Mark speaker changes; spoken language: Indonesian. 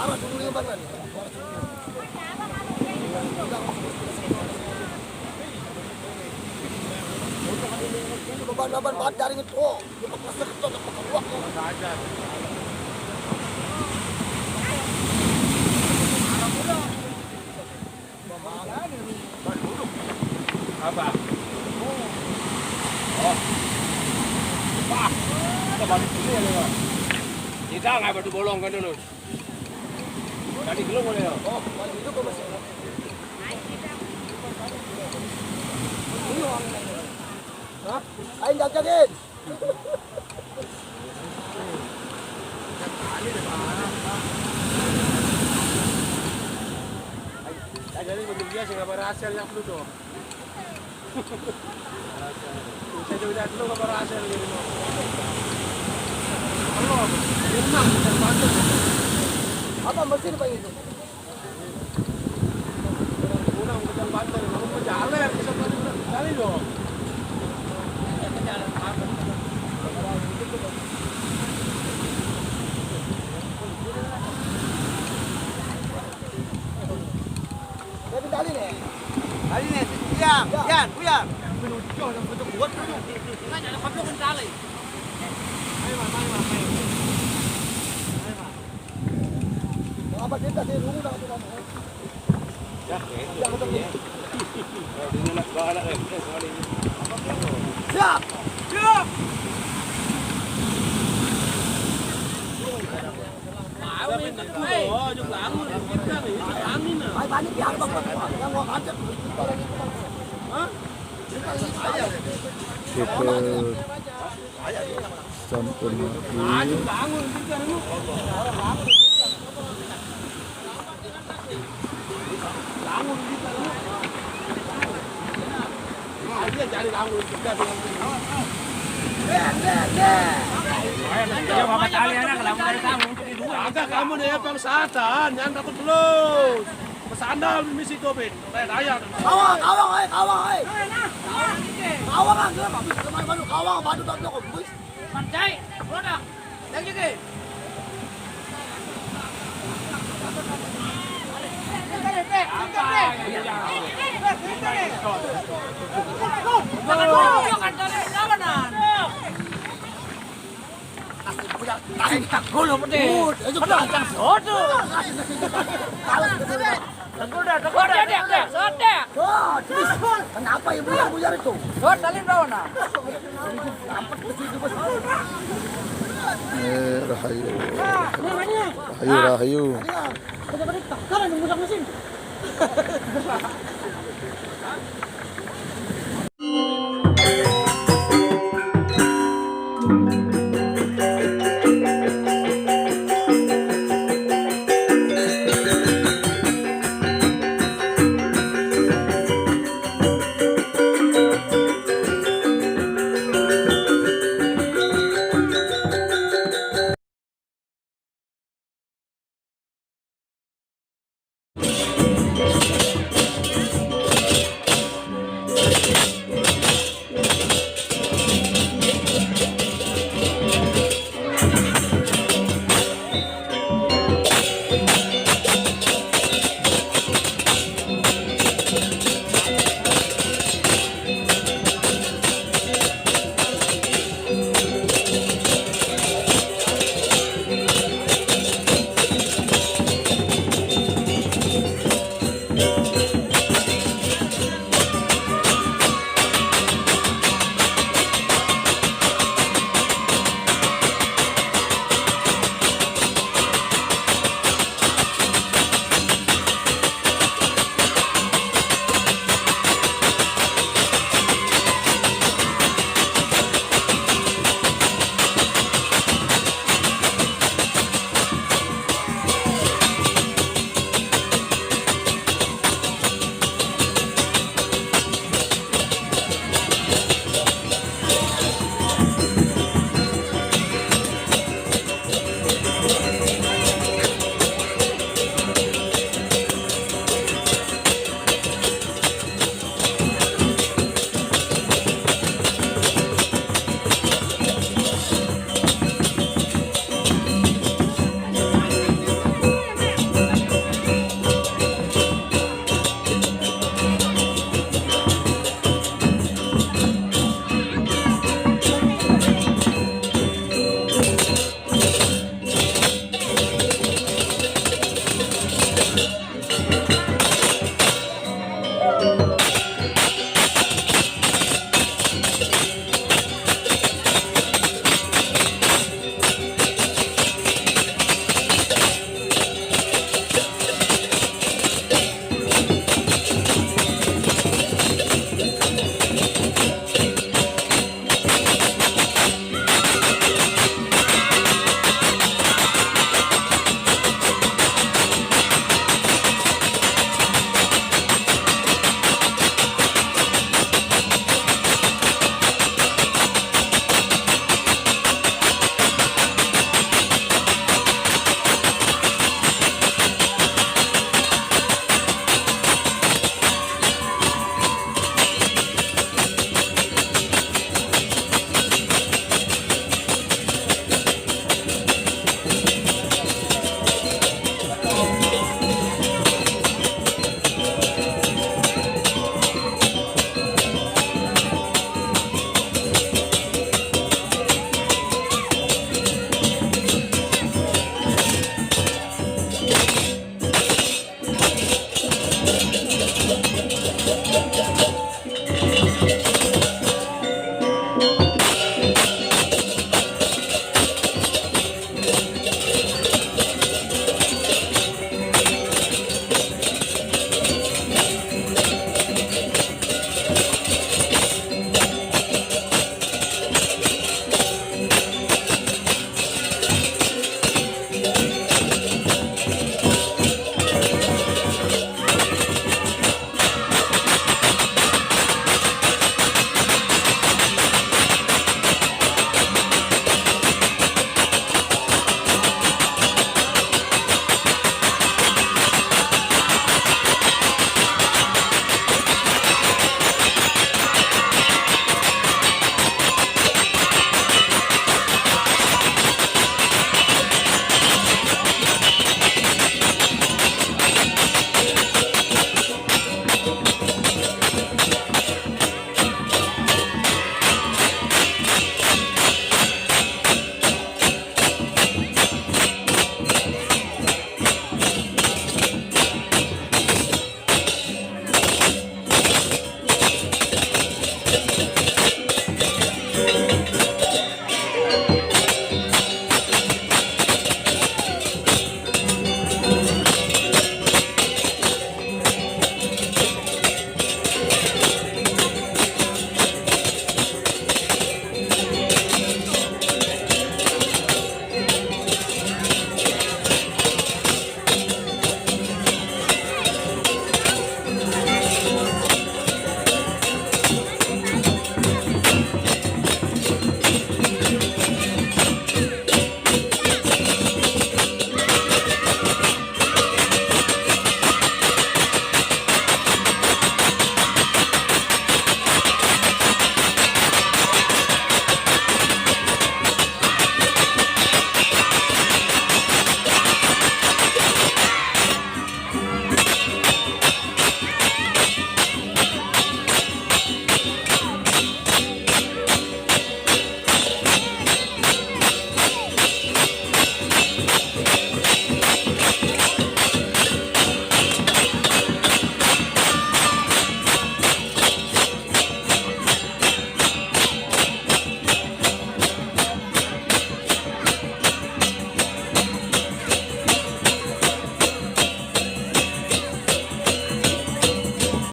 Speaker 1: Parah dulu ya bang. Beban bahan jaring itu, lepas masuk itu ada pekeluak.
Speaker 2: Apa? Oh. Wah, kita balik dulu ya, Leo. Kita nggak batu bolong kan dulu. Tadi belum boleh ya?
Speaker 1: Oh, balik itu kok masih. Hah? Ayo jagain.
Speaker 2: Jadi bentuk biasa nggak berhasil yang flu tuh. Saya coba lihat dulu nggak berhasil gitu. Halo, renang bukan bantu.
Speaker 1: Apa mesin pak itu?
Speaker 2: Renang bukan bantu. Kamu mau jalan bisa kali dong.
Speaker 1: Saya tali nih.
Speaker 3: Tali nih, Yan, Yan.
Speaker 1: Menuju yang bentuk buat.
Speaker 3: Nggak ada kopi pun tali. Ayo,
Speaker 1: Apa kita sih dulu dah tu kamu.
Speaker 2: Ya, jangan ketemu. Ini nak bahan nak
Speaker 1: Siap.
Speaker 3: Siap. Awin, oh, juga angin, kita nih, angin.
Speaker 1: Ay banyak biar bang. Yang mau ajak.
Speaker 3: Hah?
Speaker 4: Kita sampun
Speaker 3: Ah, juga angin, kita nih. Angin kita nih. Dia cari angin kita dengan
Speaker 2: Ya, bapak tali anak kalau dari kamu.
Speaker 3: agak kamu deh bang Satan, jangan takut terus. Pesandal misi covid, kayak daya.
Speaker 1: Kawang, ay. Kawang ang gila, mabis naman baru kawang, baru tatlo ko, boys.
Speaker 3: Pancay, produk. Lagi ke?
Speaker 1: Oh, terus kenapa ibu yang buyar itu?
Speaker 4: Rahayu. Rahayu.
Speaker 1: Kaya balik takar, ang musang mesin.